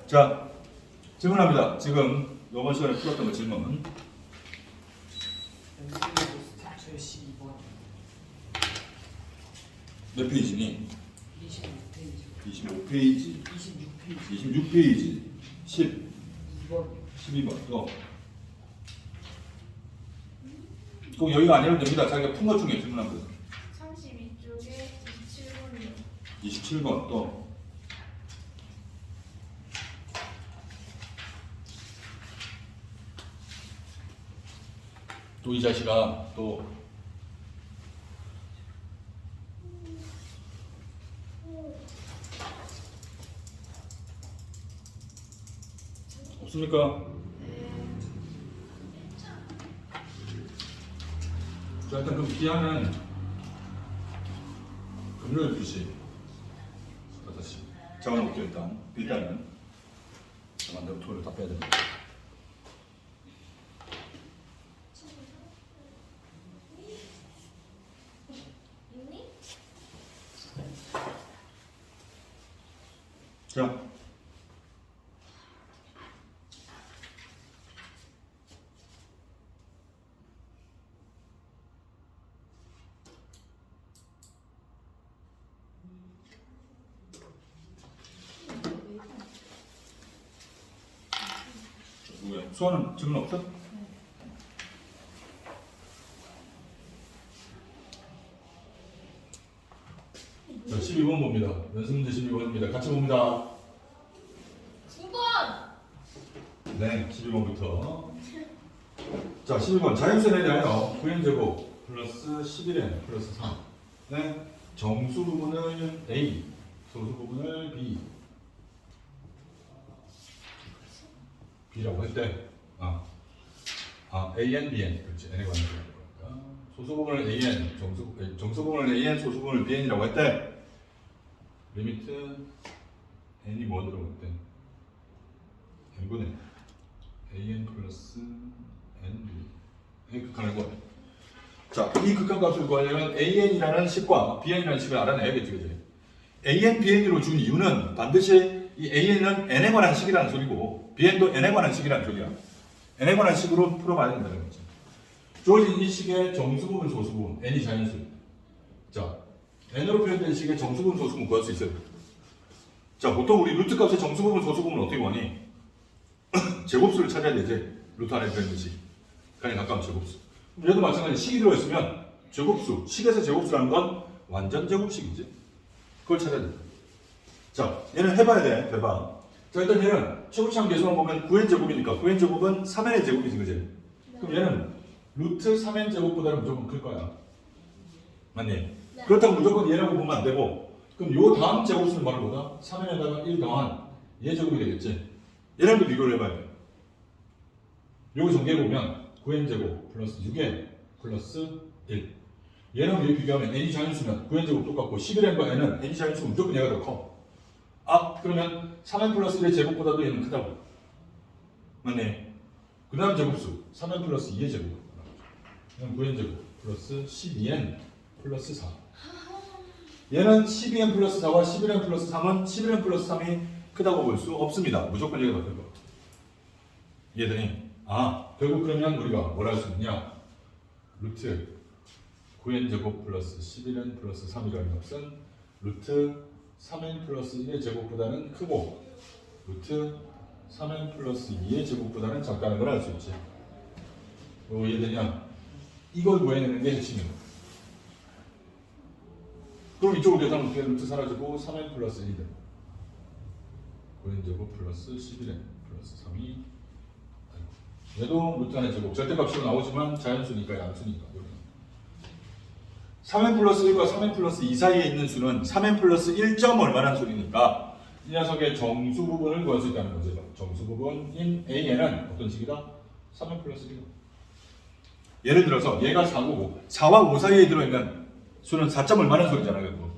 자, 질문합니다. 지금 이번 시간에 풀었던 거 질문. 스트럭처의 12번 몇 페이지니? 25페이지 25페이지, 26페이지 26페이지, 10, 2번 12번. 또. 꼭 여기가 아니면 됩니다. 자기가 푼 것 중에 질문한 거. 32쪽에 27번이요. 27번 또. 또 이 자식아 또 없습니까? 자, 일단 그럼 기한은 금요일 2시 5시 적어놓을게요. 일단은 만들어 토요일 다 빼야 됩니다. 있니? 자, 누구야? 수아는 질문 없어? 자, 12번 봅니다. 연습 문제 12번입니다. 같이 봅니다. 9번! 네, 12번부터. 자, 12번. 자연수에 대하여 9n제곱 플러스 11n 플러스 3. 네, 정수 부분을 A, 소수 부분을 B. B라고 했대. AN, BN. 그렇지. N에 관한 거니까. 소수 부분을 AN, 정수 부분을 AN, 소수 부분을 BN이라고 했대. 리미트 N이 뭐 들어갈 때? N분의 AN 플러스 NB. 이 극한을 구하래. 자, 이 극한값을 구하려면 AN이라는 식과 BN이라는 식을 알아내야겠지, 그지? AN, BN으로 준 이유는 반드시 이 AN은 N에 관한 식이라는 소리고 BN도 N에 관한 식이라는 소리야. N에 관한 식으로 풀어봐야 된다는 거지. 주어진 이 식의 정수 부분, 소수 부분, N이 자연수. 자, N으로 표현된 식의 정수 부분, 소수 부분 구할 수 있어요. 자, 보통 우리 루트 값의 정수 부분, 소수 부분 어떻게 구하니? 제곱수를 찾아야 되지. 루트 안에 들어있는 식. 가장 가까운 제곱수. 얘도 마찬가지 식이 들어있으면 제곱수, 식에서 제곱수라는 건 완전 제곱식이지. 그걸 찾아야 돼. 자, 얘는 해봐야 돼. 해봐. 자, 일단 얘는 최고치항 계수만 보면 9n 제곱이니까 9n 제곱은 3n의 제곱이지, 그지? 그럼 얘는 루트 3n 제곱보다는 무조건 클 거야. 맞니? 네. 그렇다고 무조건 얘라고 보면 안 되고, 그럼 요 다음 제곱수는 바로 뭐다? 3n에다가 1 더한 얘 제곱이 되겠지? 얘랑도 비교를 해봐야 돼. 요거 전개해보면 9n 제곱 플러스 6n 플러스 1. 얘랑 얘 비교하면 n이 자연수면 9n 제곱 똑같고 11n과 n은 n이 자연수면 무조건 얘가 더 커. 그러면 3n 플러스 1의 제곱보다도 얘는 크다고. 맞네. 그 다음 제곱수 3n 플러스 2의 제곱. 그럼 9n 제곱 플러스 12n 플러스 4. 얘는 12n 플러스 4와 11n 플러스 3은 11n 플러스 3이 크다고 볼 수 없습니다. 무조건 얘가 더 큰 거. 이해되니? 결국 그러면 우리가 뭐라 할 수 있냐? 루트 9n 제곱 플러스 11n 플러스 3이라는 값은 루트 3n 플러스 1의 제곱보다는 크고 루트 3n 플러스 2의 제곱보다는 작다는 걸 알 수 있지. 이해되냐? 이걸 구해내는 게 핵심이야. 그럼 이쪽으로 계산하면 어떻게 루트 사라지고 3n 플러스 1이 돼. 9n 제곱 플러스 11n 플러스 3이 얘도 루트 안의 제곱 절대값으로 나오지만 자연수니까 양수니까. 3n 플러스 1과 3n 플러스 2 사이에 있는 수는 3n 플러스 1점 얼마라는 소리니까 이 녀석의 정수 부분을 구할 수 있다는 거죠. 정수 부분인 AN은 어떤 식이다? 3n 플러스 1. 예를 들어서 얘가 4고 4와 5 사이에 들어있는 수는 4점 얼마라는 소리잖아요.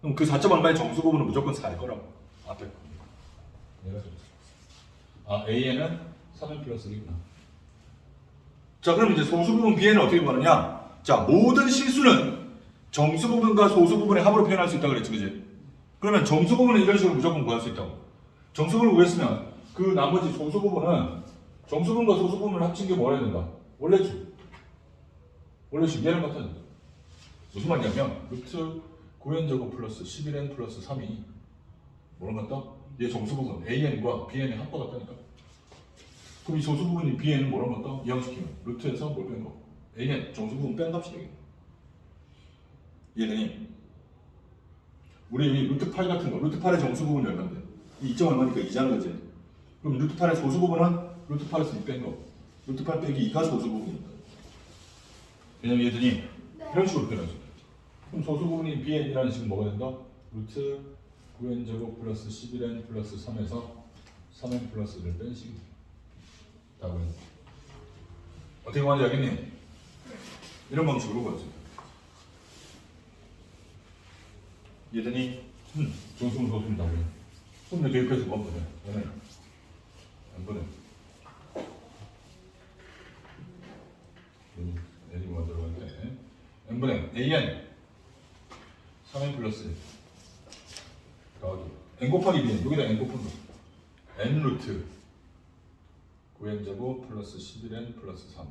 그럼 그 4점 얼마의 정수 부분은 무조건 4일 거라고. 앞에 얘가 AN은 3n 플러스 1이구나. 자, 그럼 이제 소수 부분 B는 어떻게 구하느냐? 자, 모든 실수는 정수 부분과 소수 부분의 합으로 표현할 수 있다고 그랬지, 그지? 그러면 정수 부분은 이런 식으로 무조건 구할 수 있다고. 정수분을 구했으면 그 나머지 소수 부분은 정수분과 소수 부분을 합친 게 뭐라 해야 된다? 원래수. 원래수 얘랑 같아야 된다. 무슨 말이냐면 루트 9n제곱 플러스 11n 플러스 3이 뭐랑 같다? 얘 정수 부분 an과 bn의 합과 같다니까. 그럼 이 소수 부분이 bn은 뭐랑 같다? 이항시키면 루트에서 뭘 뺀 거? an 정수 부분 뺀 값이 되겠네. 이해되니? 우리 이 루트 8 같은 거, 루트 8의 정수 부분이 얼마인데? 이 2점 얼마니까 2자는 거지. 그럼 루트 8의 소수 부분은 루트 8에서 2 뺀 거. 루트 8 빼기 2가 소수 부분이니까. 왜냐면 이해되니? 네. 이런 식으로 표현하죠. 그럼 소수 부분이 bn이라는 식은 뭐가 된다? 루트 9n제곱 플러스 11n 플러스 3에서 3n 플러스 1을 뺀 식이 답은 어떻게 구하는지 알겠니? 이런 방식으로 구하죠. 이해되니? 정수분 소수분 답을 손에 대입해서 구하면 돼. 얘는 n분의 n이 뭐 들어가는데 n분의 an 3n 플러스 1 더하기 n 곱하기 bn 여기다 n 곱한 거 n 루트 9n제곱 플러스 11n 플러스 3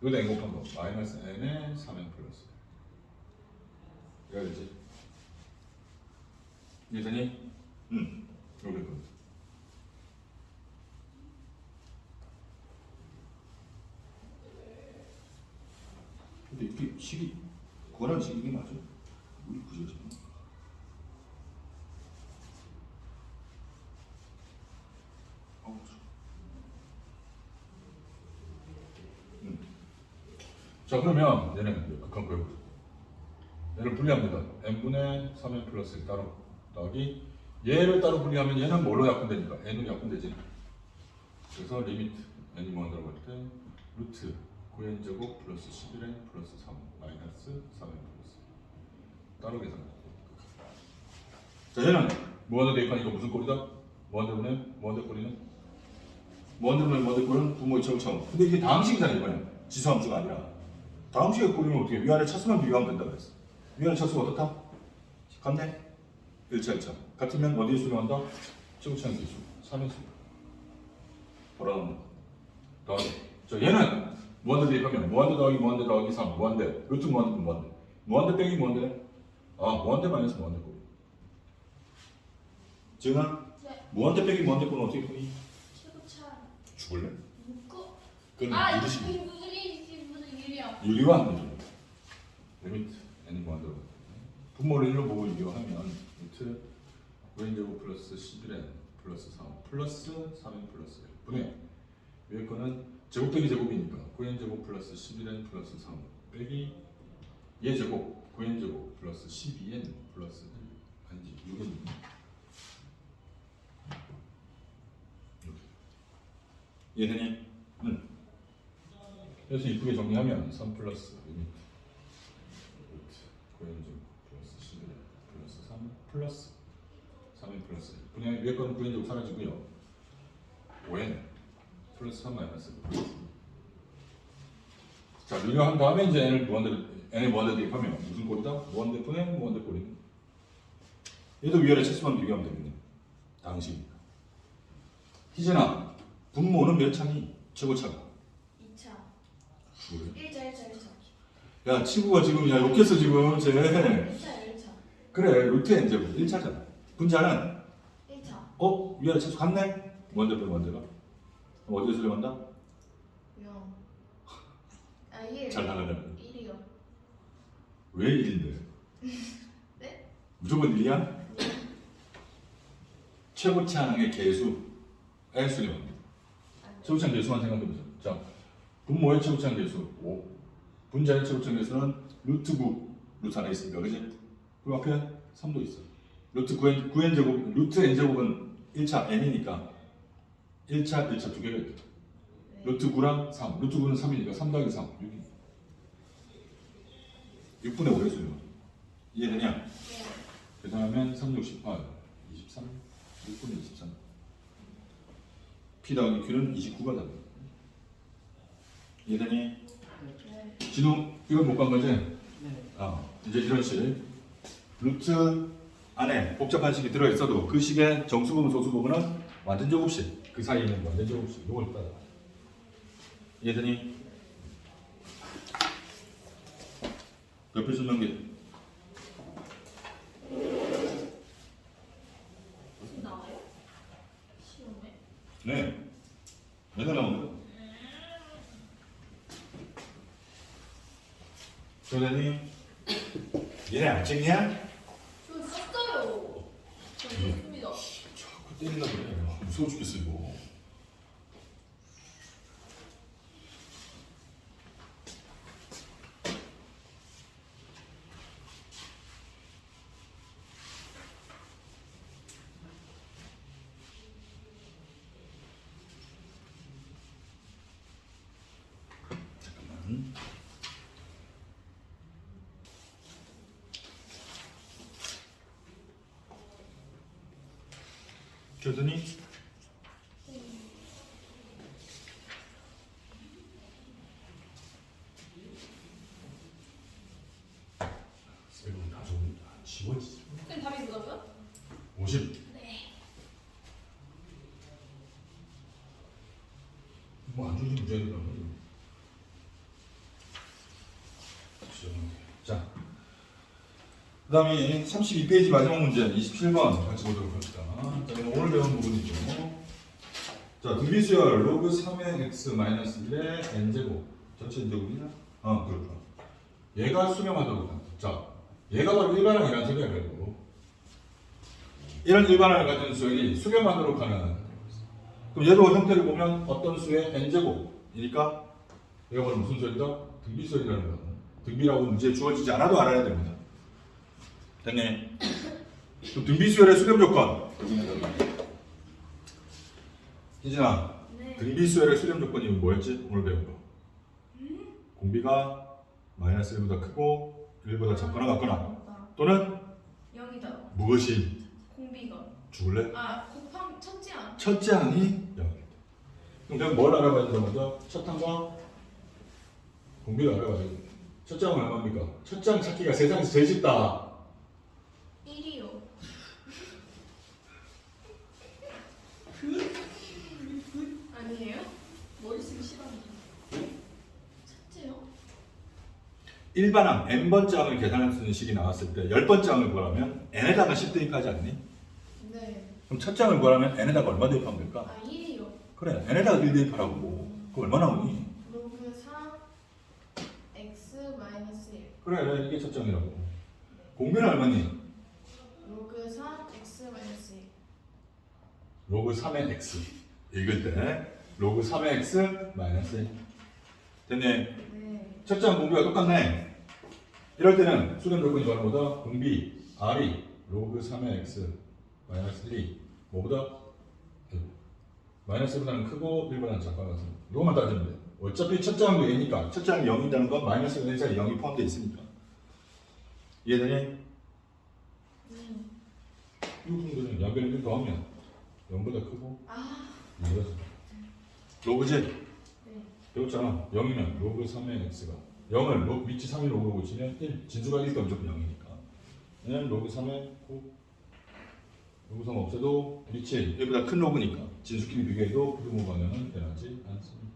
여기다 n 곱한 거 마이너스 n에 3n 플러스 1 이해가 되지? 이해되니? 여기 거 근데 이게 식이 구하라는 식이 이게 맞아? 우리 그죠 지금? 자 그러면 얘는 극한 거예요. 얘를 분리합니다. n분의 3n 플러스 1 따로 더하기 얘를 따로 분리하면 얘는 뭘로 약분되니까 n으로 약분되지. 그래서 리미트 n이 뭐 들어갈 때 루트 9n제곱 플러스 11n 플러스 3 마이너스 3n 플러스 따로 계산합니다. 자 얘는 무한대 대입하니까 무슨 꼴이다? 무한대분의 무한대 꼴이는 무한대분의 무한대 꼴은 부모의 최고차원. 근데 이게 다항식이잖아요 이번엔 지수함수가 아니라. 다항식의 꼴이면 어떻게 위아래 차수만 비교하면 된다고 했어. 위아래 차수가 어떻다? 같네? 1차 1차 같으면 어디에 수렴한다? 최고차원 기수 3의 수 돌아온다. 더하기 자 얘는 무한대 대입하면 무한대 더하기 무한대 더하기 3 무한대 루트 무한대 무한대 무한대 빼기 무한대네. 아 무한대 마이너스 무한대 꼴. 지은아 네. 무한대 빼기 무한대 꼴은 어떻게 푸니? 최고차 죽을래? 묶어. 그건 아 유리식 이거 무슨 유리야? 유리화 하면 되죠. 리미트 n이 무한대로 분모를 1로 보고 유리화하면 루트 9n제곱 플러스 11n 플러스 3 플러스 3n 플러스 1 분의 위에 거는 제곱 빼기 제곱이니까 9n제곱 플러스 11n 플러스 3 빼기 얘 제곱 9n제곱 플러스 12n 플러스 1 아니지 6n 이렇게 이해되니? 그래서 이쁘게 정리하면 3 플러스 리미트 루트 9n제곱 플러스 11n 플러스 3 플러스 3n 플러스 1 분의 위에 거는 9n제곱 사라지고요 5n 플러스 3 마이너스 플러스 자 유리화한 다음에 이제 n을 무한대 대입하면 무슨 꼴이다? 무한대 분의 무한대 꼴이네. 얘도 위아래 차수만 비교하면 되겠네. 당식이니까. 희진아 분모는 몇 차니? 최고차가 2차. 그래? 1차 1차 1차. 야 친구가 지금 야 욕했어 지금 쟤 1차 1차. 그래 루트 n제곱 1차잖아. 분자는 1차. 위아래 차수 같네? 무한대 빼 무한대가 그럼 어디에 수렴한다? 0. 아 1. 잘 나가네. 1이요. 왜 1인데? 네? 무조건 1이야? 네. 최고차항의 개수에 수렴합니다. 안 돼. 최고차항 개수만 생각해보자. 자, 분모의 최고차항 개수 5. 분자의 최고차항 개수는 루트 9. 루트 하나 있으니까, 그지? 그 앞에 3도 있어. 루트 9n 제곱, 루트 n 제곱은 1차 n이니까 1차 두 개가 있다. 네. 루트 9랑 3. 루트 9는 3이니까 3 더하기 3. 6. 6분의 5의 수렴. 이해되냐? 네. 계산하면 3, 6, 18, 23, 6분의 23. P 더하기 Q는 29가 답이야. 이해되니? 네. 진우, 이건 못 간 거지? 네. 이제 이런 식. 루트 안에 복잡한 식이 들어있어도 그 식의 정수부분, 소수부분은 완전 제곱식. 그 사이에 있는 완전 제곱식. 요걸 따라. 이해되니? 옆에 설명기. 무슨 나와요? 시험에? 네. 맨날 나오는 거. 그러더니 얘네 안 찍냐? 저 썼어요. 저 썼습니다. 자꾸 때리려고 그래. 무서워 죽겠어 이거. 잠깐만. 그러더니 세금 다 좋습니다. 지워지지. 선생님 답이 뭐라고요? 50. 네. 뭐안 주지 문제는. 자, 그다음에 32페이지 마지막 문제 27번 같이 보도록 합시다. 자, 오늘 배운 부분이죠. 자, 등비수열 로그 3의 x 마이너스 1의 n제곱 전체 n제곱이냐? 그렇구나. 얘가 수렴하도록 한다. 자, 얘가 바로 일반항이라는 소리야. 그래도 이런 일반항을 가진 수열이 수렴하도록 하는. 그럼 얘도 형태를 보면 어떤 수의 n제곱이니까 얘가 바로 무슨 수열이다? 등비수열이라는 거. 등비라고 문제에 주어지지 않아도 알아야 됩니다. 됐네. 그럼 등비수열의 수렴 조건. 희진아, 네. 등비수열의 수렴 조건이 뭐였지? 오늘 배운 거. 공비가 마이너스 1보다 크고 1보다 작거나 같거나 또는 0이다. 무엇이 공비가. 죽을래? 아, 곱함 첫째 안. 첫째 항이 0이다. 그럼 내가 뭘 알아봐야 된다 먼저? 첫 항과 공비를 알아봐야 돼. 첫째 항은 얼마입니까? 첫째 항 찾기가 세상에서 제일 쉽다. 1이요. 아니에요? 머리 쓰기 싫어하는 첫째요? 일반항 n번째 항을 계산할 수 있는 식이 나왔을 때 10번째 항을 구하려면 n에다가 10 대입하지 않니? 네. 그럼 첫째 항을 구하려면 n에다가 얼마 대입하면 될까? 아, 1이요. 그래, n에다가 1 대입하라고. 그거 얼마 나오니? 로그 4 x 마이너스 1. 그래, 이게 첫째 항이라고. 공비는 얼마니? 로그 4 x 마이너스 1. 로그 3의 x 읽을 때 로그 3의 x 마이너스 1 됐네. 네. 첫째 항 공비가 똑같네. 이럴 때는 수렴 조건이 뭐보다 공비 r이 로그 3의 x 마이너스 1이 뭐보다 마이너스 1보다는 크고 1보다는 작거나 같은 이것만 따지면 돼. 어차피 첫째 항도 얘니까 첫째 항이 0이라는 건 마이너스 1 사이에 0이 포함되어 있으니까. 이해되니? 이 정도는 양변을 1 더하면 0보다 크고 아, 2보다 작아. 로그지? 네. 배웠잖아. 0이면 로그 3의 x가 0을 위치 3의 로그로 고치면 1 진수가 1도 무조건 0이니까 얘는 로그 3의 9 로그 3 없애도 위치 1보다 큰 로그니까 진수끼리 비교해도 부등호 방향은 변하지 않습니다.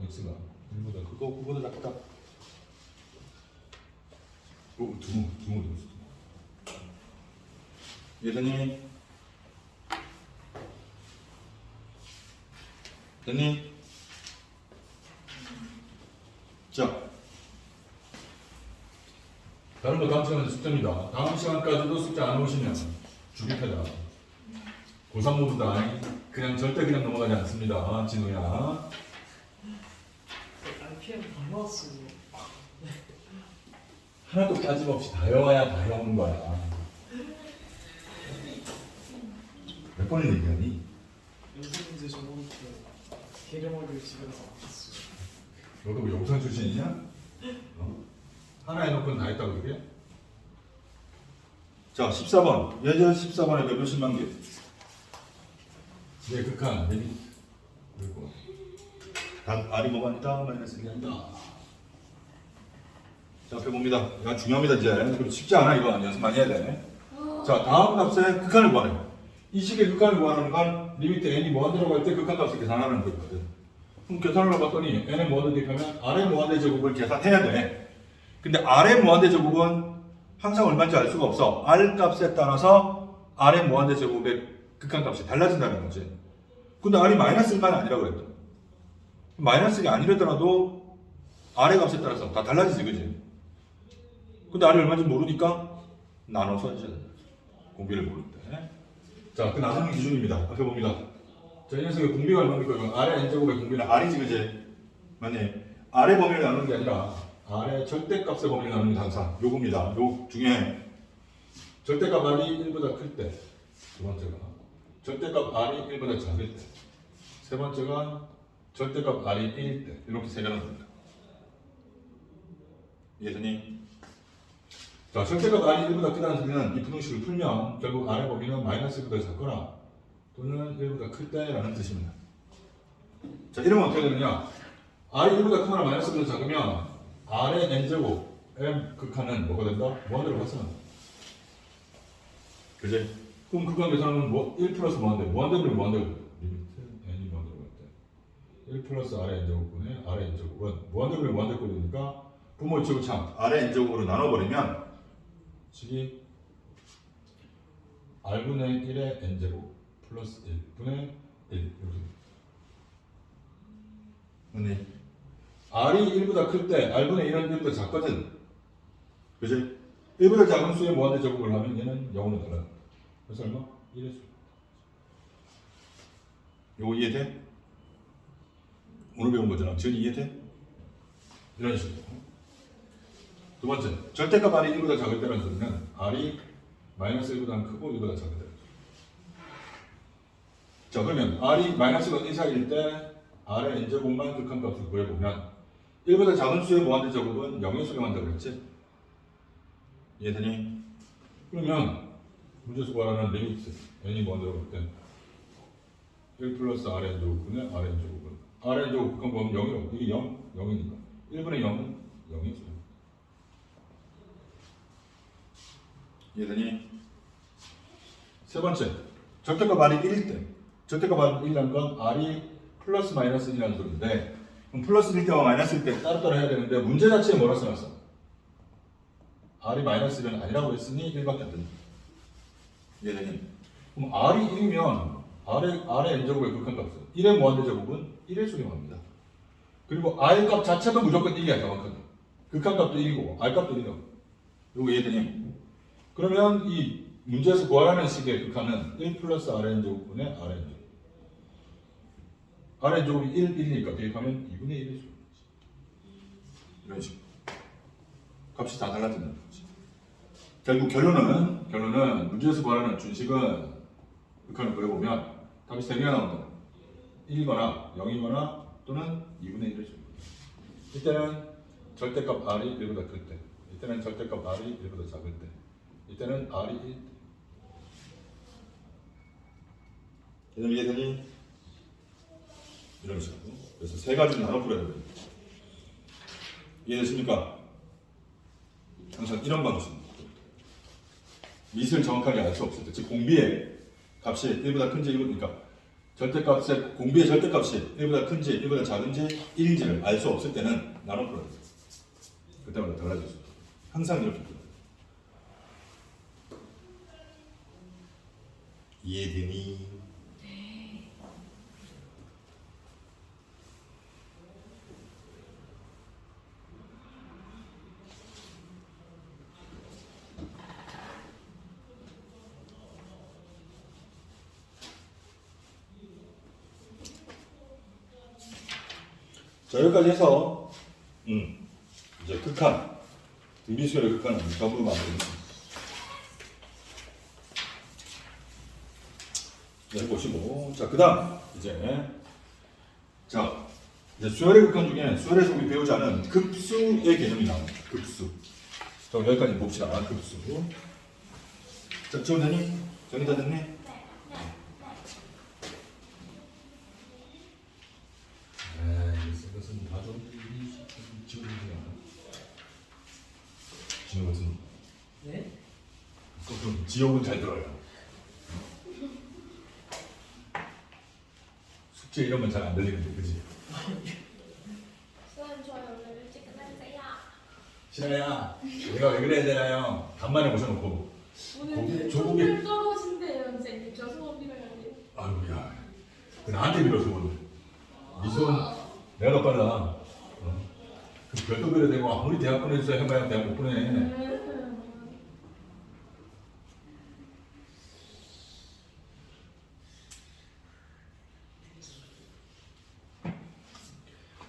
x가 1보다 크고 9보다 작다. 두모 넣었어. 예선이 됐니? 자, 다른 거 다음 시간에 숙제입니다. 다음 시간까지도 숙제 안 오시면 죽일패다. 고3 모두다. 그냥 절대 그냥 넘어가지 않습니다. 진우야. RPM 다 나왔어요. 하나도 빠짐없이 다 외워야 다 외우는 거야. 몇 번을 얘기하니? 연습 문제 저번부터 계량하기를 집에서 왔어요. 너도 뭐 영상 출신이냐? 하나 해놓고는 다 했다고 그게? 자, 14번. 예전 14번에 몇 몇십만 개? 네, 극한, 리미트. 그리고 답 R이 뭐가 아니다? 마이너스 1이 아니다. 자, 앞에 봅니다. 이거 중요합니다, 이제. 그리고 쉽지 않아, 이거. 연습 많이 해야 돼. 자, 다음 값의 극한을 구하래. 이 식의 극한을 구하는 건 리미트 n이 무한대로 갈 때 극한값을 계산하는 거거든. 그럼 계산을 해봤더니 n의 무한대 대입하면 R의 무한대 제곱을 계산해야 돼. 근데 R의 무한대 제곱은 항상 얼마인지 알 수가 없어. R 값에 따라서 R의 무한대 제곱의 극한값이 달라진다는 거지. 근데 R이 마이너스 1만 아니라고 그랬다. 마이너스 1이 아니더라도 R의 값에 따라서 다 달라지지, 그지? 근데 R이 얼마인지 모르니까 나눠서 해줘야 된다. 공비를 모를 때. 자, 그 나누는 기준입니다. 앞에 봅니다. 자, 이 녀석의 공비가 얼마입니까? 이건 R의 n제곱의 공비는 R이지, 그지? 맞네. R의 범위를 나누는 게 아니라 R의 절대값의 범위를 나누는 게 항상 요겁니다. 요 중에 절대값 R이 1보다 클 때, 두 번째가 절대값 R이 1보다 작을 때, 세 번째가 절대값 R이 1일 때, 이렇게 세 개를 합니다. 이해되니? 자, 절대값 R이 1보다 크다는 소리는 이 부등식을 풀면 결국 R의 범위는 마이너스 1보다 작거나 또는 1보다 클 때라는 뜻입니다. 자, 이러면 어떻게 되느냐? R이 1보다 크거나 마이너스 1보다 작으면 R의 n제곱 m 극한은 뭐가 된다? 무한대로 발생한다. 그지? 그럼 극한 계산은 뭐? 1 플러스 무한대. 무한대면 무한대가 돼. 리미트 n이 무한대로 갈 때. 1 플러스 R의 n제곱분의 R의 n제곱은 무한대면 무한대꼴이니까 부모 이치고 참 R의 n제곱으로 나눠버리면 식이 R분의 1의 n제곱 플러스 1분의 1 이렇게 맞네. R이 1보다 클 때 R분의 1은 1보다 작거든. 그치? 1보다 작은 수의 무한대 제곱을 하면 얘는 0으로 달라요. 그래서 얼마? 1의 수. 요거 이해돼? 오늘 배운 거잖아. 지금 이해돼? 이런 식으로. 두 번째, 절대값 R이 1보다 작을 때라는 소리는 R이 마이너스 1보다 크고 1보다 작을 때. 자, 그러면 R이 마이너스가 1 사이일 때 R의 n제곱만 극한값을 구해보면 1보다 작은 수의 무한대 제곱은 0의 수를 한다고 그랬지? 이해되니? 그러면 문제에서 구하라는 리미트 n이 무한대로 갈 때 1 플러스 R의 n제곱분의 R의 n제곱은 R의 n제곱 극한 구하면 0이라고. 이게 0? 0이니까 1분의 0은 0의 수. 이해되니? 세 번째, 절대값 R이 1일 때 절대값 R이 1이라는 건 R이 플러스 마이너스 1이라는 소리인데 그럼 플러스 1 때와 마이너스 1 때 따로따로 해야 되는데 문제 자체에 뭐라 써놨어? R이 마이너스 1은 아니라고 했으니 1밖에 안 된다. 이해되니? 그럼 R이 1이면 R의 n제곱의 극한값은 1의 무한대 제곱은 1의 수렴합니다. 그리고 R 값 자체도 무조건 1이야 정확하게. 극한값도 1이고 R 값도 1이라고. 이거 이해되니? 그러면 이 문제에서 구하라는 식의 극한은 1 플러스 R의 n제곱분의 R의 n제곱. R의 n제곱이 1이니까 대입하면 2분의 1의 수. 이런 식으로. 값이 다 달라진다는 거지. 결국 결론은 문제에서 구하라는 준식은 극한을 구해보면 답이 3개가 나온다. 1이거나 0이거나 또는 2분의 1의 수. 이때는 절대값 R이 1보다 클 때, 이때는 절대값 R이 1보다 작을 때, 이때는 R이 1일 때. 이해는 이해되니? 이런 식으로. 그래서 세 가지를 나눠 풀어야 됩니다. 이해되십니까? 항상 이런 방식. 밑을 정확하게 알 수 없을 때, 즉 공비의 값이 1보다 큰지 1보다 그러니까 절대값의 공비의 절대값이 1보다 큰지 1보다 작은지 1인지를 알 수 없을 때는 나눠 풀어야 돼요. 그때마다 달라질 수 있어요. 항상 이렇게 풀어요. 이해되니? 자, 여기까지 해서 이제 극한 등비수열의 극한은 전부 마무리했습니다. 네, 해보시고 자, 그 다음 이제 수열의 극한 중에 수열에서 우리 배우지 않은 급수의 개념이 나옵니다. 급수. 자, 여기까지 봅시다. 급수. 자, 지원되니? 정리 다 됐니? 이것은 봐도 지금 무슨 네? 그럼 지옥은 잘 들어요. 숙제 이런 건 잘 안 들리는데, 그지? 쌤, 저 오늘 일찍 끝났어요. 신아야, 내가 왜 그래야 되나요? 간만에 모셔놓고. 오늘 조국에 떨어진대요, 선생님. 저 수업 빌어야 돼요. 아이고야, 나한테 빌어서 오늘. 이손 내가 더 빨라. 그 별도 그래야 되고 아무리 대학 보내주세요 해봐야 대학 못 보내.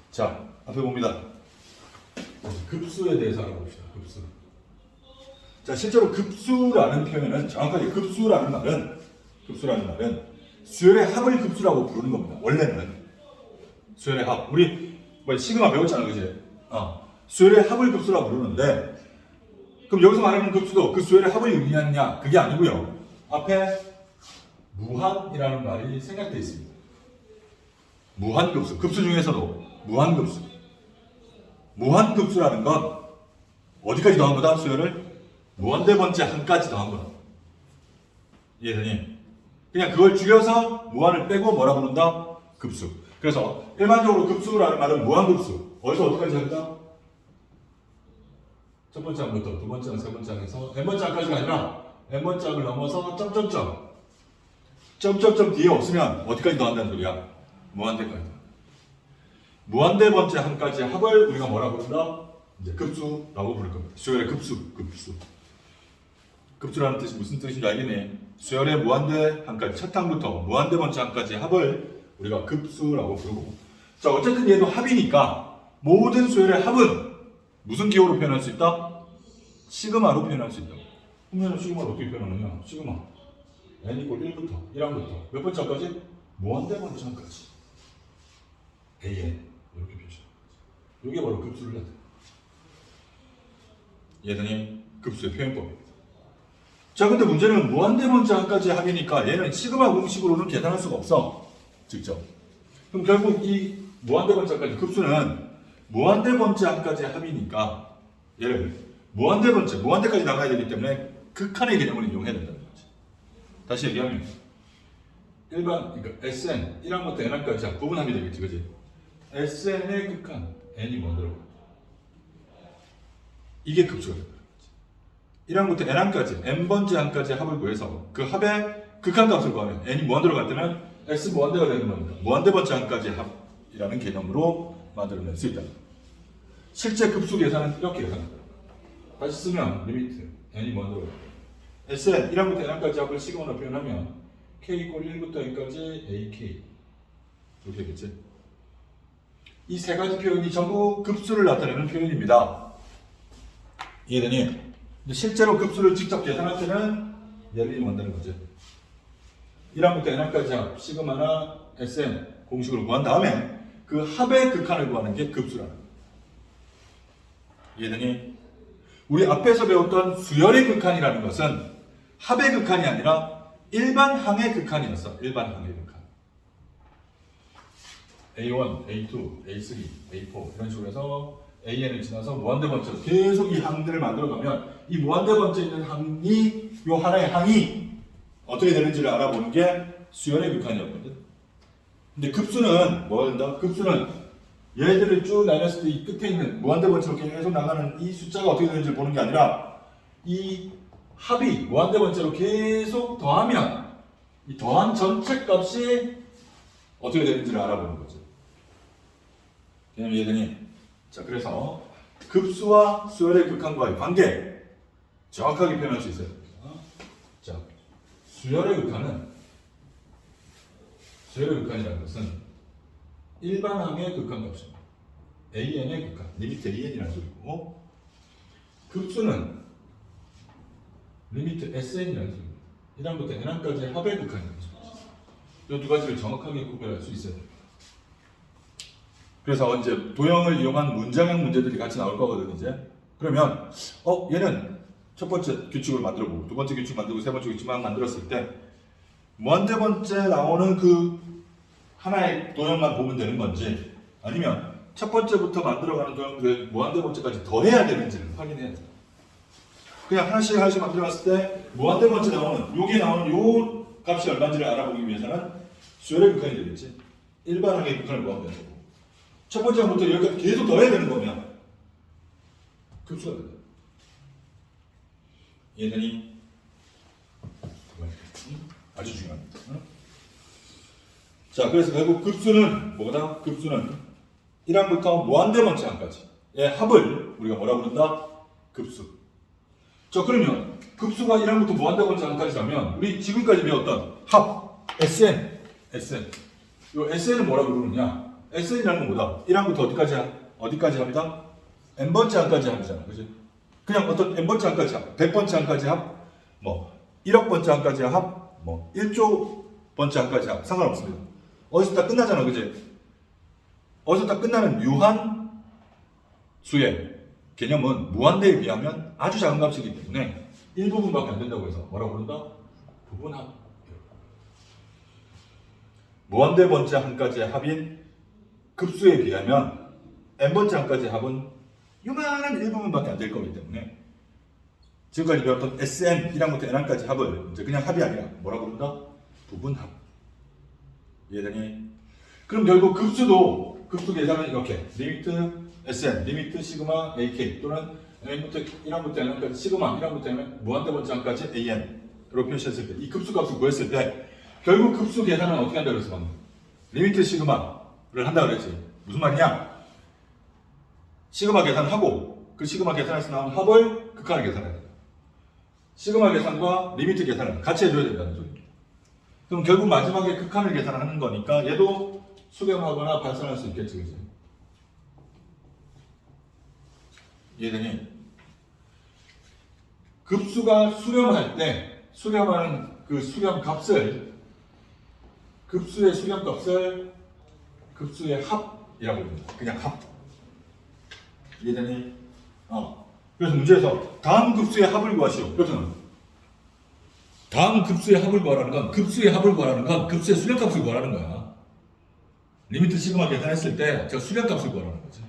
자, 앞에 봅니다. 급수에 대해서 알아봅시다. 급수. 자, 실제로 급수라는 표현은 정확하게 급수라는 말은 수열의 합을 급수라고 부르는 겁니다. 원래는 수열의 합. 우리 뭐 시그마 배웠잖아, 그지? 수열의 합을 급수라고 부르는데, 그럼 여기서 말하는 급수도 그 수열의 합을 의미하느냐? 그게 아니고요. 앞에 무한이라는 말이 생략되어 있습니다. 무한급수. 급수 중에서도 무한급수. 무한급수라는 건 어디까지 더한 거다? 수열을 무한대 번째 한까지 더한 거다. 이해되니? 그냥 그걸 줄여서 무한을 빼고 뭐라 부른다? 급수. 그래서 일반적으로 급수라는 말은 무한급수. 어디서 어디까지 합니다? 첫 번째 항부터 두 번째 항, 세 번째 항에서 n번째 항까지가 아니라 n번째 항을 넘어서 점점점 뒤에 없으면 어디까지 더한다는 소리야? 무한대까지. 무한대 번째 항까지 합을 우리가 뭐라 부른다? 이제 급수라고 부를 겁니다. 수열의 급수. 급수라는 뜻이 무슨 뜻인지 알겠니? 수열의 무한대 항까지 첫 항부터 무한대 번째 항까지 합을 우리가 급수라고 부르고, 자, 어쨌든 얘도 합이니까 모든 수열의 합은 무슨 기호로 표현할 수 있다? 시그마로 표현할 수 있다. 그러면 시그마를 어떻게 표현하느냐? 시그마 n 이퀄 1부터 1항부터 몇 번째 항까지? 무한대 번째 항까지 an 이렇게 표시합니다. 이게 바로 급수를 해야 돼. 얘들이 급수의 표현법입니다. 자, 근데 문제는 무한대 번째 항까지 합이니까 얘는 시그마 공식으로는 계산할 수가 없어. 직접. 그럼 결국 이 무한대 번째 항까지 급수는 무한대 번째 항까지 합이니까 얘를 무한대까지 나가야 되기 때문에 극한의 개념을 이용해야 된다는 거지. 다시 얘기하면 그러니까 Sn 1항부터 n항까지 부분합이 되겠지, 그지? Sn의 극한 n이 뭐 들어가? 이게 급수가 되는 거지. 1항부터 n항까지 n번째 항까지 합을 구해서 그 합의 극한 값을 구하면 n이 뭐 들어갈 때는 S 무한대가 되는 겁니다. 무한대 번째 항까지 합이라는 개념으로 만들어낼 수 있다. 실제 급수 계산은 이렇게 계산한다. 다시 쓰면 리미트 n이 뭐 들어가? Sn 1항부터 n항까지 합을 시그마로 표현하면 k 이퀄 1부터 n까지 ak 이렇게 되겠지. 이 세 가지 표현이 전부 급수를 나타내는 표현입니다. 이해되니? 근데 실제로 급수를 직접 계산할 때는 얘를 만드는 거지. 1항부터 n항까지 합 시그마나 Sn 공식으로 구한 다음에 그 합의 극한을 구하는 게 급수라는 거야. 이해되니? 우리 앞에서 배웠던 수열의 극한이라는 것은 합의 극한이 아니라 일반 항의 극한이었어. 일반 항의 극한. A1, A2, A3, A4 이런 식으로 해서 AN을 지나서 무한대 번째로 계속 이 항들을 만들어가면 이 무한대 번째에 있는 항이 요 하나의 항이 어떻게 되는지를 알아보는 게 수열의 극한이었거든. 근데 급수는 뭐가 된다? 급수는 얘들을 쭉 나눴을 때 이 끝에 있는 무한대 번째로 계속 나가는 이 숫자가 어떻게 되는지를 보는 게 아니라 이 합이 무한대 번째로 계속 더하면 이 더한 전체 값이 어떻게 되는지를 알아보는 거죠. 개념 이해되니? 자, 그래서 급수와 수열의 극한과의 관계 정확하게 표현할 수 있어야 됩니다. 자, 수열의 극한이라는 것은 일반항의 극한값입니다. AN의 극한, 리미트 AN이라는 소리고, 급수는 리미트 SN이라는 소리입니다. 1항부터 n항까지의 합의 극한이라는 소리입니다. 이 두 가지를 정확하게 구별할 수 있어야 됩니다. 그래서 이제 도형을 이용한 문장형 문제들이 같이 나올 거거든요, 이제. 그러면 얘는 첫 번째 규칙을 만들어보고 두 번째 규칙 만들고 세 번째 규칙만 만들었을 때 무한대 번째 나오는 그 하나의 도형만 보면 되는 건지, 아니면 첫 번째부터 만들어가는 도형들을 무한대 번째까지 더해야 되는지를 확인해야 됩니다. 그냥 하나씩 하나씩 만들어갔을 때 무한대 번째 나오는 여기에 나오는 요 값이 얼마인지를 알아보기 위해서는 수열의 극한이 되겠지. 일반항의 극한을 구하면 되고 첫 번째 항부터 여기까지 계속 더해야 되는 거면 급수가 된다. 이해되니? 아주 중요합니다. 자, 그래서 결국 급수는 뭐다? 급수는 1항부터 무한대 번째 항까지의 합을 우리가 뭐라고 부른다? 급수. 자, 그러면 급수가 1항부터 무한대 번째 항까지라면 우리 지금까지 배웠던 합, SN. 요 SN은 뭐라고 부르느냐? SN이라는 건 뭐다? 1항부터 어디까지 합니다? n번째 항까지 합이잖아. 그지? 그냥 어떤 n번째 항까지 합, 100번째 항까지 합, 뭐 1억 번째 항까지 합, 뭐 1조 번째 항까지 합 상관없습니다. 어디서 다 끝나잖아. 그지? 어디서 다 끝나는 유한 수의 개념은 무한대에 비하면 아주 작은 값이기 때문에 일부분밖에 안 된다고 해서 뭐라고 부른다? 부분합. 무한대 번째 항까지의 합인 급수에 비하면 n번째 항까지의 합은 요만한 일부분밖에 안 될 거기 때문에 지금까지 배웠던 SN 1항부터 n항까지 합을 이제 그냥 합이 아니라 뭐라고 부른다? 부분합. 이해되니? 그럼 결국 급수 계산은 이렇게 리미트 SN, 리미트 시그마 AK 또는 n부터 1항부터 n항까지 시그마 1항부터 n 무한대 번째 항까지 AN으로 표시했을 때 이 급수 값을 구했을 때 결국 급수 계산은 어떻게 한다고 그랬어 방금? 리미트 시그마를 한다고 그랬지. 무슨 말이냐? 시그마 계산하고 그 시그마 계산에서 나온 합을 극한을 계산해야 된다. 시그마 계산과 리미트 계산을 같이 해줘야 된다는 소리입니다. 그럼 결국 마지막에 극한을 계산하는 거니까 얘도 수렴하거나 발산할 수 있겠지. 그치? 이해되니? 급수가 수렴할 때 수렴하는 그 수렴 값을 급수의 수렴 값을 급수의 합이라고 합니다. 그냥 합. 이해되니? 그래서 문제에서 다음 급수의 합을 구하시오. 그렇잖아. 다음 급수의 합을 구하라는 건 급수의 합을 구하라는 건 급수의 수렴값을 구하라는 거야. 리미트 시그마 계산했을 때 저 수렴값을 구하라는 거지.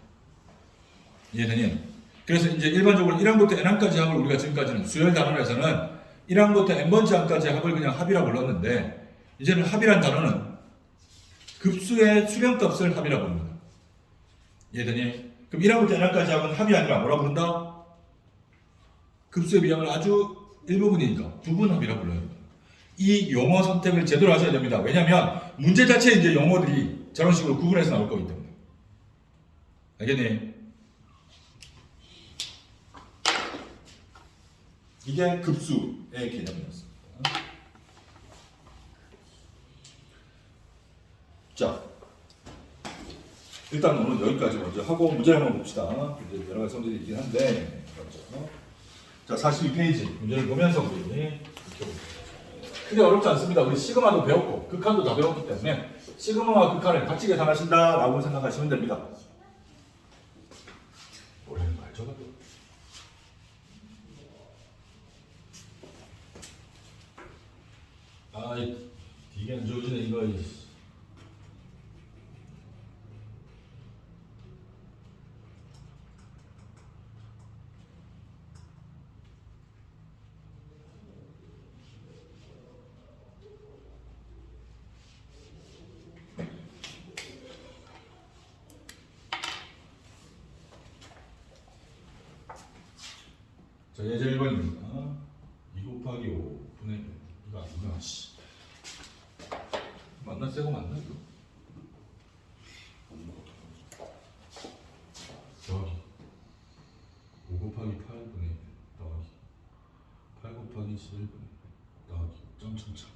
이해되니? 그래서 이제 일반적으로 1항부터 n항까지 합을 우리가 지금까지는 수열 단원에서는 1항부터 n번째 항까지 합을 그냥 합이라고 불렀는데 이제는 합이란 단어는 급수의 수렴값을 합이라고 부릅니다. 이해되니? 그럼 1항부터 n항까지 합은 합이 아니라 뭐라고 부른다? 급수에 비하면 아주 일부분이니까 부분합이라고 불러요. 이 용어 선택을 제대로 하셔야 됩니다. 왜냐하면 문제 자체에 이제 용어들이 저런 식으로 구분해서 나올 거기 때문에. 알겠니? 이게 급수의 개념이었습니다. 자, 일단 오늘 여기까지 먼저 하고 문제 한번 봅시다. 이제 여러 가지 성질이 있긴 한데, 그렇죠. 자, 42페이지 문제를 보면서 우리 익혀볼게요. 크게 어렵지 않습니다. 우리 시그마도 배웠고 극한도 다 배웠기 때문에 시그마와 극한을 같이 계산하신다라고 생각하시면 됩니다. 올해는 말줘가 이게 안 좋으시네 이거. 자, 예제 1번입니다. 2 곱하기 5분의 이거 아니구나. 맞나? 새거 맞나 이거? 더하기 5 곱하기 8분의 1 더하기 8 곱하기 11분의 1 더하기 점점점.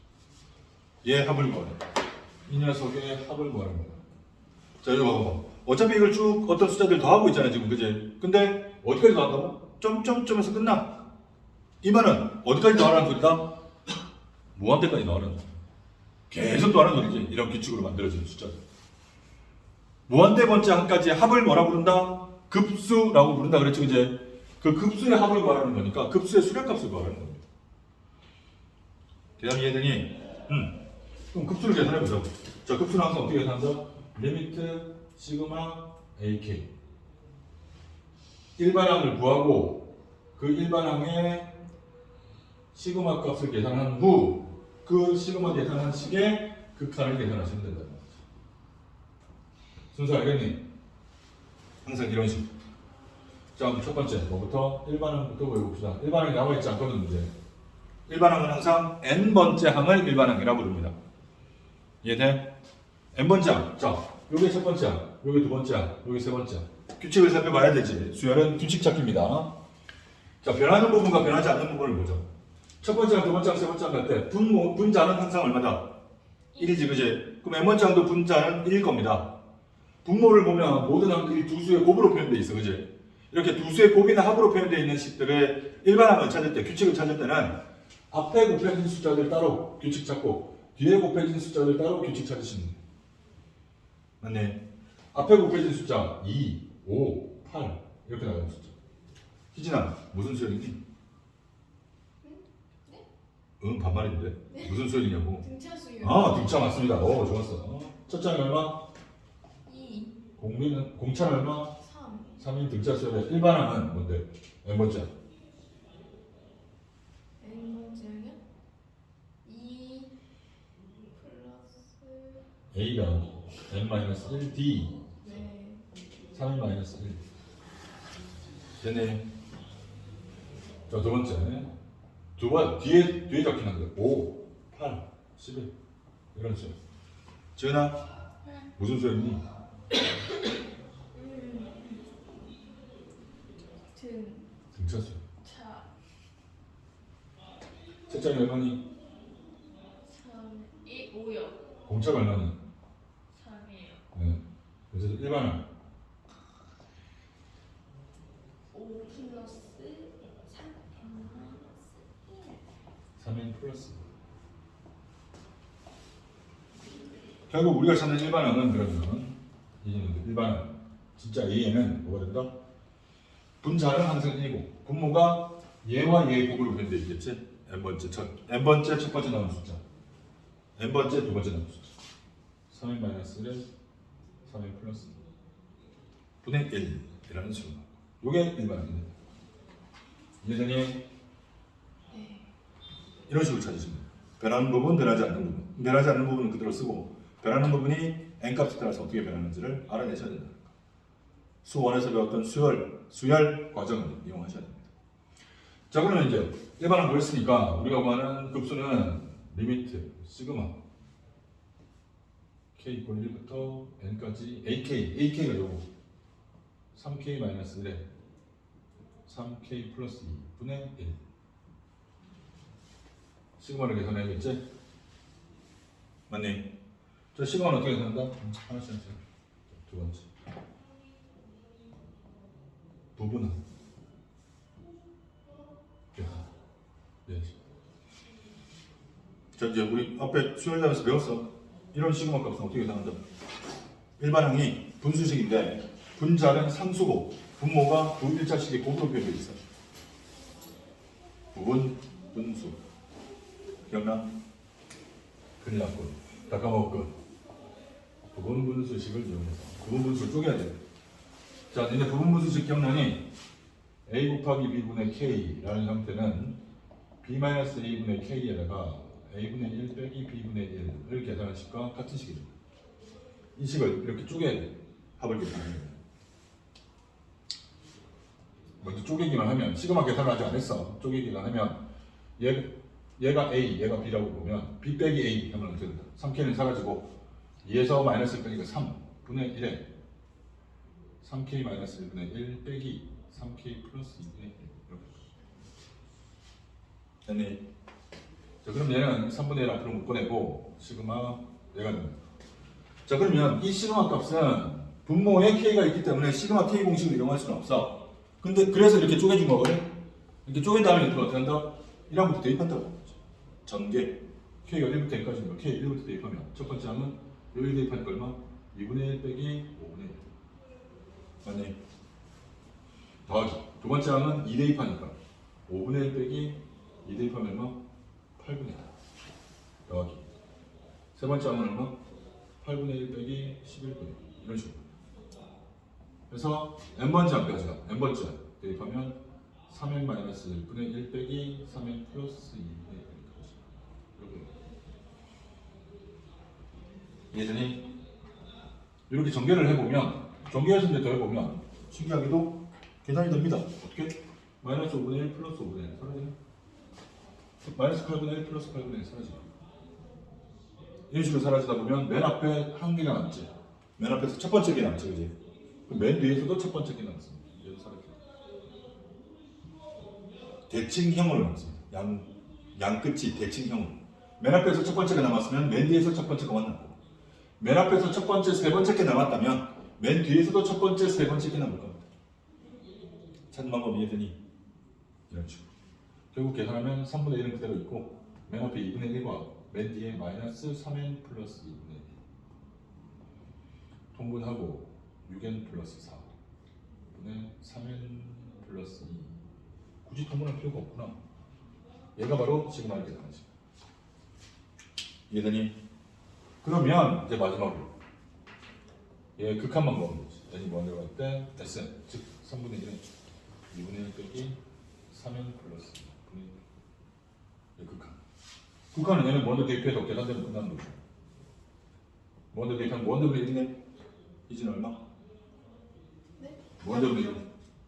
얘 합을 구하래. 이 녀석의 합을 구하는 거야. 자, 이거 봐봐. 어차피 이걸 쭉 어떤 숫자들 더하고 있잖아 지금, 그지? 근데 어디까지 더한다고? 점점점에서 끝나. 이 말은 어디까지 더하라는 소리다? 무한대까지 더하라는 소리. 계속 더하는 소리지. 이런 규칙으로 만들어지는 숫자들. 무한대 번째 항까지 합을 뭐라고 부른다? 급수라고 부른다 그랬죠, 이제. 그 급수의 합을 구하라는 거니까 급수의 수렴값을 구하라는 겁니다. 대답 이해되니? 그럼 급수를 계산해 보자고. 자, 급수는 항상 어떻게 계산한다? 리미트 시그마 AK. 일반항을 구하고 그 일반항의 시그마 값을 계산한 후 그 시그마 계산한 식의 극한을 계산하시면 된다는 거죠. 순서 알겠니? 항상 이런 식. 자, 첫 번째 뭐부터? 일반항부터 외워봅시다. 일반항이 나와있지 않거든 문제. 일반항은 항상 n번째 항을 일반항이라고 부릅니다. 이해돼? n번째 항. 자, 요게 첫 번째 항, 요게 두 번째 항, 요게 세 번째 항. 규칙을 살펴봐야 되지. 수열은 규칙 찾기입니다. 자, 변하는 부분과 변하지 않는 부분을 보죠. 첫 번째 항, 두 번째 항, 세 번째 항 갈 때 분자는 항상 얼마다? 1이지, 그지? 그럼 n번째 항도 분자는 1일 겁니다. 분모를 보면 모든 항들이 두 수의 곱으로 표현되어 있어, 그지? 이렇게 두 수의 곱이나 합으로 표현되어 있는 식들의 일반항을 찾을 때, 규칙을 찾을 때는 앞에 곱해진 숫자들 따로 규칙 찾고 뒤에 곱해진 숫자들 따로 규칙 찾으시는 거예요. 맞네. 앞에 곱해진 숫자 2, 5, 8 이렇게 나가는 숫자. 희진아, 무슨 수열이니? 응, 반말인데. 무슨 수열이냐고. 등차 수열. 아, 등차 맞습니다. 오, 좋았어. 첫 장이 얼마? 2, 공차는 얼마? 3. 3인 등차 수열의 일반항은 뭔데? n번째. n번째는 2 플러스 a가 n-1d 네. 3인-1 됐네. 자, 두 번째. 뒤에 적힌 한글 5, 8, 11 이런 수열. 지은아, 무슨 수열이니? 등차 수열. 차 책장이 얼마니? 3, 1, 5요. 공차가 얼마니? 3이에요. 네. 그래서 일반항 5 플러스 3 3인 플러스. 결국 우리가 찾는 일반항은 그러면 일반항 진짜 A에는 뭐가 된다? 분자는 항상 1이고 분모가 얘와 얘의 곱으로 변되어 있겠지? n번째 첫 번째 나온 숫자, n번째 두 번째 나온 숫자. 3n-1에 3n 플러스 분의 1이라는 수로 나오고 요게 일반항입니다. 이해되니? 네. 이런 식으로 찾으시면 돼요. 변하는 부분, 변하지 않는 부분. 변하지 않는 부분은 그대로 쓰고 변하는 부분이 n값에 따라서 어떻게 변하는지를 알아내셔야 된다. 수원에서 배웠던 수열 과정을 이용하셔야 됩니다. 자, 그러면 이제 일반항 구했으니까 우리가 구하는 급수는 리미트 시그마 k 이퀄 1부터 n까지 ak가 요거 3k-1에 3k 플러스 2분의 1 시그마를 계산해야겠지? 맞니? 자, 시그마는 어떻게 계산한다? 하나씩 두 번째 부분은 계산. 네. 자, 이제 우리 앞에 수열단에서 배웠어. 이런 시그마 값은 어떻게 계산한다? 일반항이 분수식인데 분자는 상수고 분모가 두 일자식의 곱으로 표현되어 있어. 부분 분수. 기억나? 큰일 났군. 다 까먹었군. 부분 분수식을 이용해서 부분 분수를 쪼개야 돼. 자, 이제 부분 분수식 기억나니? a 곱하기 b분의 k라는 형태는 b-a분의 k에다가 a분의 1 빼기 b분의 1을 계산한 식과 같은 식입니다. 이 식을 이렇게 쪼개야 돼. 합을 계산하는 거예요. 먼저 쪼개기만 하면 시그마 계산을 아직 안 했어. 쪼개기만 하면 얘가 a, 얘가 b라고 보면 b 빼기 a 하면 어떻게 된다? 3k는 사라지고 2에서 마이너스 빼니까 3분의 1에 3k 마이너스 1분의 1 빼기 3k 플러스 2분의 1 이렇게 됐니? 자, 그럼 얘는 3분의 1 앞으로 묶어내고 시그마 얘가 됩니다. 자, 그러면 이 시그마 값은 분모에 k가 있기 때문에 시그마 k 공식을 이용할 수는 없어. 근데 그래서 이렇게 쪼개준 거거든. 이렇게 쪼갠 다음에 어떻게 한다? 1항부터 대입한다고. 전개 k가 1부터 n까지니까 k 1부터 대입하면 첫 번째 항은 여기 대입하니까 얼마? 2분의 1 빼기 5분의 1 맞네. 더하기 두 번째 항은 2 대입하니까 5분의 1 빼기 2 대입하면 얼마? 8분의 1 더하기 세 번째 항은 얼마? 8분의 1 빼기 11분의 1 이런 식으로. 그래서 n번째 항까지가 n번째 대입하면 3n 마이너스 1분의 1 빼기 3n 플러스 2분의 1. 이해되니? 이렇게 전개를 해보면, 전개해서 이제 더해보면 신기하게도 계산이 됩니다. 어떻게? 마이너스 5분의 1 플러스 5분의 1 사라지네? 마이너스 8분의 1 플러스 8분의 1 사라지네. 이런 식으로 사라지다 보면 맨 앞에 한 개가 남지. 맨 앞에서 첫 번째 개 남지, 그지? 맨 뒤에서도 첫 번째 개 남습니다. 얘도 사라져. 대칭형으로 남습니다. 양 끝이 대칭형으로. 맨 앞에서 첫 번째가 남았으면 맨 뒤에서 첫 번째가 남고, 맨 앞에서 첫 번째, 세 번째 게 남았다면 맨 뒤에서도 첫 번째, 세 번째 게 남을 겁니다. 찾는 방법 이해되니? 이런 식으로. 결국 계산하면 3분의 1은 그대로 있고 맨 앞에 2분의 1과 맨 뒤에 마이너스 3n 플러스 2분의 1 통분하고 6n 플러스 4분의 3n 플러스 2. 굳이 통분할 필요가 없구나. 얘가 바로 시그마를 계산하는 시간. 이해되니? 그러면 이제 마지막으로 얘 극한만 구하면 되지. n이 무한대로 갈 때 sn, 즉 3분의 1은 2분의 1 빼기 3n 플러스 2분의 1. 극한. 극한은 얘는 무한대 대입해도 계산되면 끝나는 거죠. 무한대 대입하면 무한대분의 1이네. 이지는 얼마? 네? 무한대분의 1.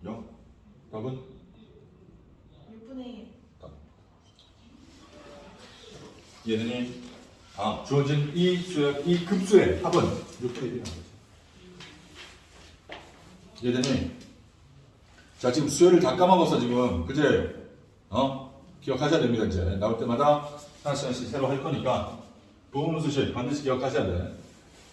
0. 답은? 6분의 1. 답. 얘는 주어진 이 수의 이 급수의 합은 6분의 1이라는 거죠. 얘는 자 지금 수열을 다 까먹어서 지금 그제 기억하셔야 됩니다. 이제 나올 때마다 하나씩 새로 할 거니까 부분수식 반드시 기억하셔야 돼.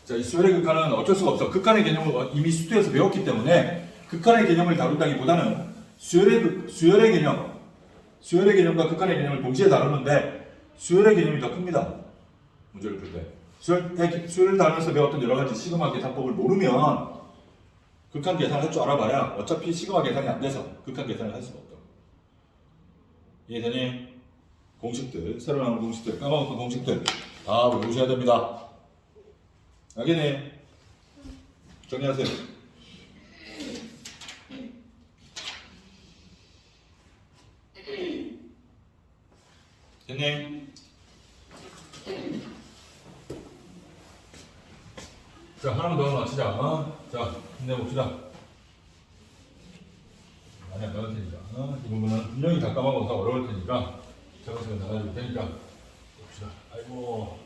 자, 이 수열의 극한은 어쩔 수가 없어. 극한의 개념을 이미 수투에서 배웠기 때문에 극한의 개념을 다룬다기보다는 수열의 개념과 극한의 개념을 동시에 다루는데 수열의 개념이 더 큽니다. 문제를 풀 때. 수열을 다루면서 배웠던 여러 가지 시그마 계산법을 모르면 극한 계산을 할 줄 알아봐야 어차피 시그마 계산이 안 돼서 극한 계산을 할 수가 없다. 이해되니? 공식들, 새로 나온 공식들, 까먹었던 공식들 다 외우셔야 됩니다. 알겠니? 정리하세요. 됐니? 자, 하나만 더 마치자. 자, 힘내봅시다. 많이 안 나올 테니까. 이 부분은 분명히 다 까먹어서 어려울 테니까 차근차근 나눠줄 테니까 봅시다. 아이고.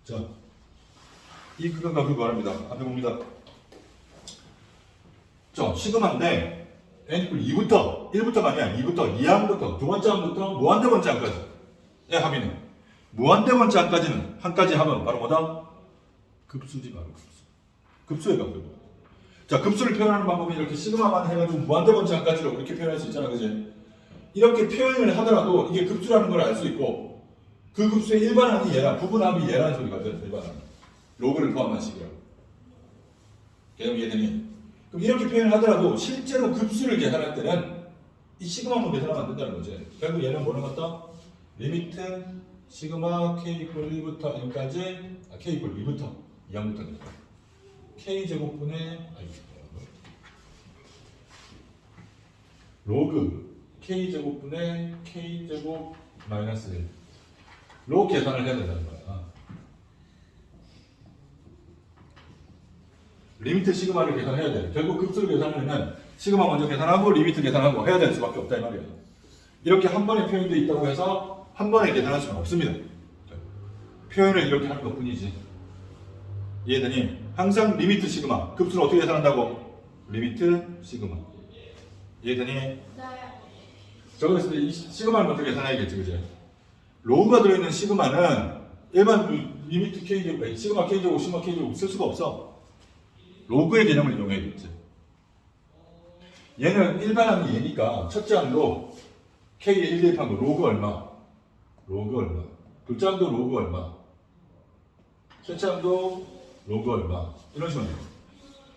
자, 이 극한 값을 구합니다. 앞에 봅니다. 자, 시그마인데 n 이퀄 2부터 1부터가 아니야. 2부터 2항부터 두 번째 항부터 무한대 번째 항까지 의 합이네. 무한대 번째 항까지는 한 가지 합은 바로 뭐다? 급수지 바로 급수. 급수의 값을 구해. 자, 급수를 표현하는 방법이 이렇게 시그마만 해가지고 무한대 번째 항까지로 이렇게 표현할 수 있잖아, 그지? 이렇게 표현을 하더라도 이게 급수라는 걸 알 수 있고. 그 급수의 일반항이 얘라, 부분합이 얘라는 소리가 돼요, 일반항. 로그를 포함한 식이라고. 개념 이해되니? 그럼 이렇게 표현을 하더라도 실제로 급수를 계산할 때는 이 시그마만 계산하면 안 된다는 거지. 결국 얘는 뭐를 갖다? 리미트 시그마 k 이퀄 1부터 n까지 k 이퀄 2부터 2항부터 k 제곱분의 로그 k 제곱분의 k 제곱 마이너스 1 로 계산을 해야 된다는 거야. 리미트 시그마를 계산해야 돼. 결국 급수를 계산하려면 시그마 먼저 계산하고 리미트 계산하고 해야 될 수밖에 없다 이 말이야. 이렇게 한 번에 표현되어 있다고 해서 한 번에 계산할 수는 없습니다. 표현을 이렇게 하는 것 뿐이지. 이해되니? 항상 리미트 시그마. 급수를 어떻게 계산한다고? 리미트 시그마. 이해되니? 네. 자, 그랬을 때 이 시그마를 먼저 계산해야겠지, 그지? 로그가 들어있는 시그마는 일반 리미트 K제곱, 시그마 K제곱, 시그마 K제곱 쓸 수가 없어. 로그의 개념을 이용해야겠지. 얘는 일반항이 얘니까 첫째 항도 K의 1 대입한 거 로그 얼마? 로그 얼마? 둘째 항도 로그 얼마? 셋째 항도 로그 얼마? 이런 식으로 돼요.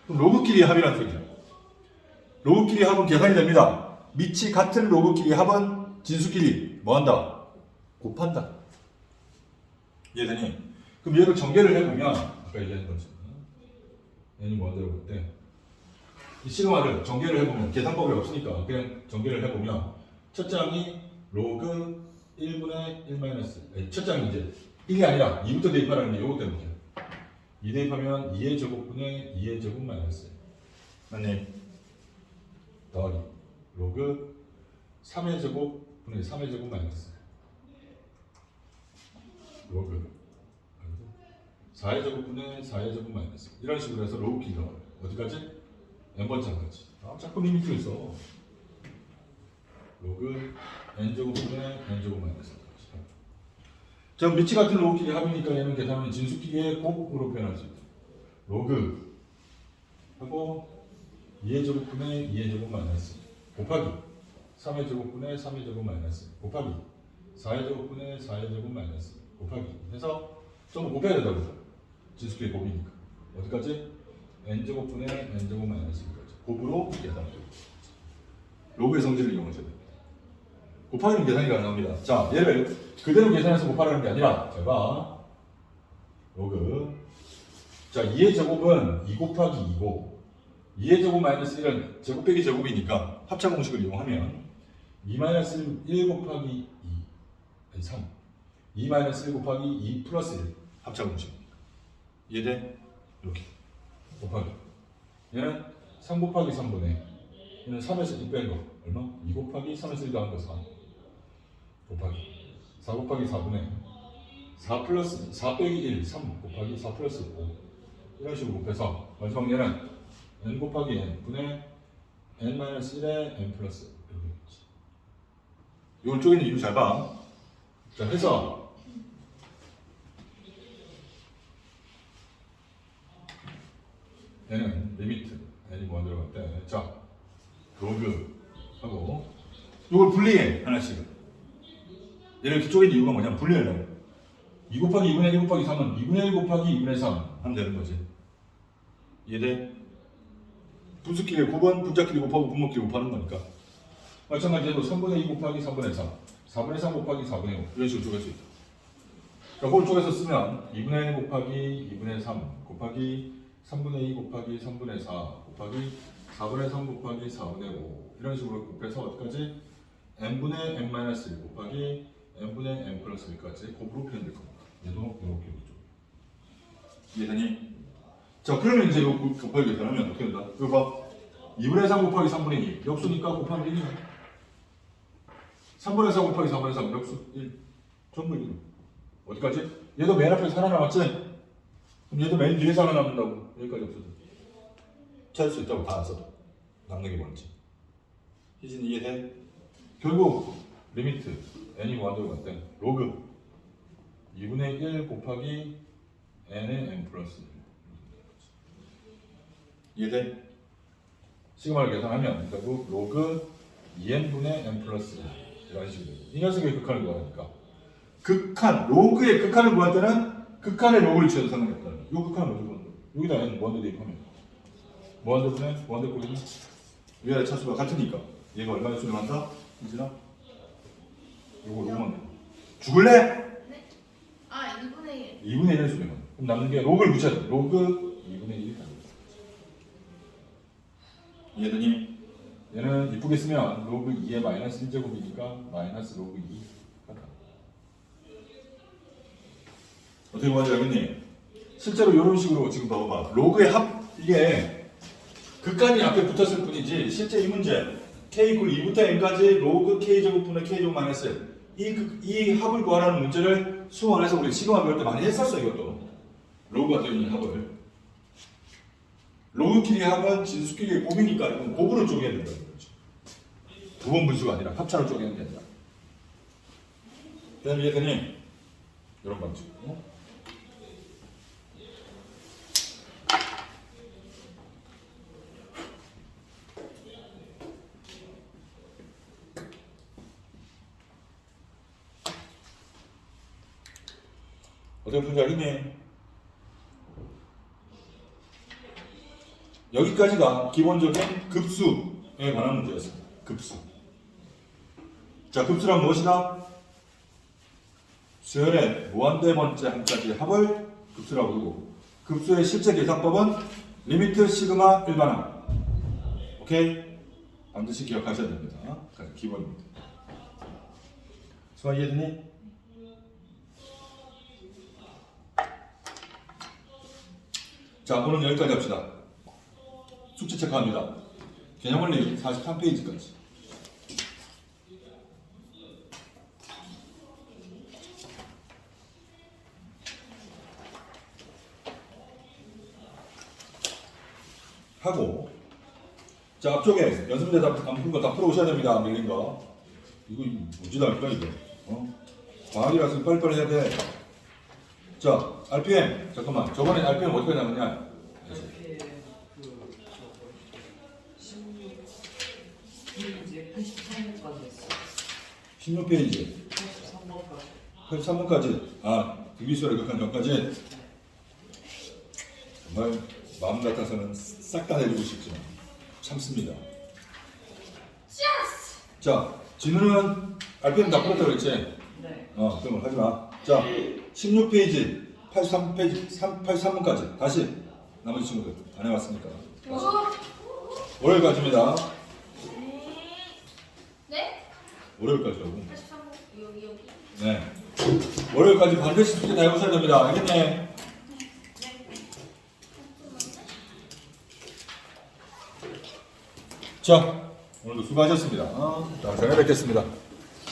그럼 로그끼리 합이라는 소리죠. 로그끼리 합은 계산이 됩니다. 밑이 같은 로그끼리 합은 진수끼리 뭐한다? 곱한다. 이해되니? 그럼 얘를 전개를 해보면 아까 얘기한 거지. n이 뭐하더라고 그때 이 시그마를 전개를 해보면 계산법이 없으니까 그냥 전개를 해보면 첫째 항이 로그 1분의 1 마이너스 첫째 항이 이제 1이 아니라 2부터 대입하라는 게 요거 때문이에요. 2 대입하면 2의 제곱분의 2의 제곱 마이너스 맞네. 더하기 로그 3의 제곱분의 3의 제곱 마이너스 로그 4의 제곱분의 4의 제곱 마이너스 이런 식으로 해서 로그끼리 나와요. 어디까지? n번째까지. 자꾸 리미트가 있어. 로그 n제곱분의 n제곱 마이너스까지. 자, 밑이 같은 로그끼리 합이니까 얘는 계산하면 진수끼리의 곱으로 표현할 수 있다. 로그 하고 2의 제곱분의 2의 제곱 마이너스 곱하기 3의 제곱분의 3의 제곱 마이너스 곱하기 4의 제곱분의 4의 제곱 마이너스 곱하기 해서 전부 곱해야 된다고. 진수끼리 곱이니까. 어디까지? n제곱분의 n제곱 마이너스까지. 곱으로 계산해요. 로그의 성질을 이용하셔야 됩니다. 곱하기는 계산이 가능합니다. 자, 얘를 그대로 계산해서 곱하라는 게 아니라 잘 봐. 로그 자, 2의 제곱은 2 곱하기 2고 2의 제곱 마이너스 1은 제곱 빼기 제곱이니까 합차 공식을 이용하면 2 마이너스 1 곱하기 2 아니 3 2 마이너스 1 곱하기 2 플러스 1 합차 공식이니까 이해돼? 이렇게 곱하기 얘는 3 곱하기 3분의 얘는 3에서 1 뺀 거 얼마? 2 곱하기 3에서 1 더한 거 4 곱하기 4 곱하기 4분의 4 플러스 4 빼기 1 3 곱하기 4 플러스 5 이런 식으로 곱해서 마지막 얘는 n 곱하기 n 분의 n-1의 n 플러스 이렇게 되겠지. 이걸 쪼개는 이유 잘 봐. 자, 해서 얘는 리미트 n이 뭐 들어갈 때 자, 로그 하고 이걸 분리해 하나씩. 얘를 이렇게 쪼개는 이유가 뭐냐면 분리하려고. 2 곱하기 2분의 1 곱하기 3은 2분의 1 곱하기 2분의 3 하면 되는 거지. 이해돼? 분수끼리 곱은 분자끼리 곱하고 분모끼리 곱하는 거니까. 마찬가지로 3분의 2 곱하기 3분의 3 4분의 3 곱하기 4분의 5 이런 식으로 쪼갤 수 있다. 그러니까 그걸 쪼개서 쓰면 2분의 1 곱하기 2분의 3 곱하기 3분의 2 곱하기 3분의 4 곱하기 4분의 3 곱하기 4분의 5 이런 식으로 곱해서 어디까지? n분의 n-1 곱하기 n분의 n 플러스 1까지 곱으로 표현될 겁니다. 얘도 이렇게 되죠. 이해되니? 자, 그러면 이제 이거 곱하기 계산하면 어떻게 된다? 이거 봐. 2분의 3 곱하기 3분의 2 역수니까 곱하면 1이야. 3분의 4 곱하기 4분의 3 역수 1 전부 1. 어디까지? 얘도 맨 앞에 살아남았지? 그럼 얘도 맨 뒤에 살아남는다고. 여기까지 없어져. 찾을 수 있다고 다 써도 남는 게 뭔지. 희진 이해돼? 결국 리미트 n이 뭐한다고 할때 로그 2분의 1 곱하기 n의 n 플러스 1 이해돼? 시그마를 계산하면 결국 로그 2n분의 n 플러스 1 이런 식으로 이 녀석의 극한을 구하니까 극한, 로그의 극한을 구할 때는 극한의 로그를 취해도 상관이 없다. 이 극한은 어디서 구하는 거야? 여기다 n 무한대 대입하면 무한대 분의 무한대 꼴이면 위아래 차수가 같으니까 얘가 얼마나 수렴한다? 이진아? 요거 로그만 돼. 죽을래? 네? 아 2분의 1 2분의 1을 수렴한 그럼 남는 게 로그를 붙여야 돼. 로그 2분의 1이 다 이해되니? 얘는 이쁘게 쓰면 로그 2의 마이너스 1제곱이니까 마이너스 로그 2 같아. 어떻게 보는지 알겠니? 실제로 이런 식으로 지금 봐봐. 로그의 합 이게 극한이 앞에 붙었을 뿐이지 실제 이 문제 k 이퀄 2부터 n까지 로그 k제곱분의 k제곱 마이너스 이 합을 구하라는 문제를 수원에서 우리 시그마 배울 때 많이 했었어. 이것도 로그가 되어있는 합을 로그끼리 합은 진수끼리의 곱이니까 이건 곱으로 쪼개야 된다는 거죠. 부분 분수가 아니라 합차로 쪼개는 게 아니라. 그 다음에 이해되니? 이런 방식. 어떻게 풀지 알겠니? 여기까지가 기본적인 급수에 관한 문제였습니다. 급수. 자, 급수란 무엇이다? 수열의 무한대번째 한까지 합을 급수라고 부르고 급수의 실제 계산법은 리미트 시그마 일반항. 오케이? 반드시 기억하셔야 됩니다. 기본입니다. 수아 이해되니? 자, 오늘 여기까지 합시다. 숙제 체크합니다. 개념원리 43페이지까지. 하고, 자, 앞쪽에 연습문제 안 푼 거 다 풀어오셔야 됩니다. 밀린 거. 이거 뭔지 알까, 이거? 방학이라서 빨리빨리 해야 돼. 자, RPM. 잠깐만. 저번에 RPM 어디까지 나왔냐? 이렇게 이제 83번까지 했어. 16페이지. 83번까지. 83번까지. 아, 등비수를 극한 전까지. 정말 마음 같아서는 싹 다 내주고 싶지만 참습니다. 자, 진우는 RPM 다 풀었다고 그랬지? 네. 그럼 하지 마. 자, 16페이지, 83페이지, 83번까지. 다시 나머지 친구들 안 해왔으니까. 다시. 월요일까지입니다. 네? 월요일까지라고. 83번 여기. 네. 월요일까지 반드시 숙제 다 해보셔야 됩니다. 알겠네? 자, 오늘도 수고하셨습니다. 자, 전에 뵙겠습니다.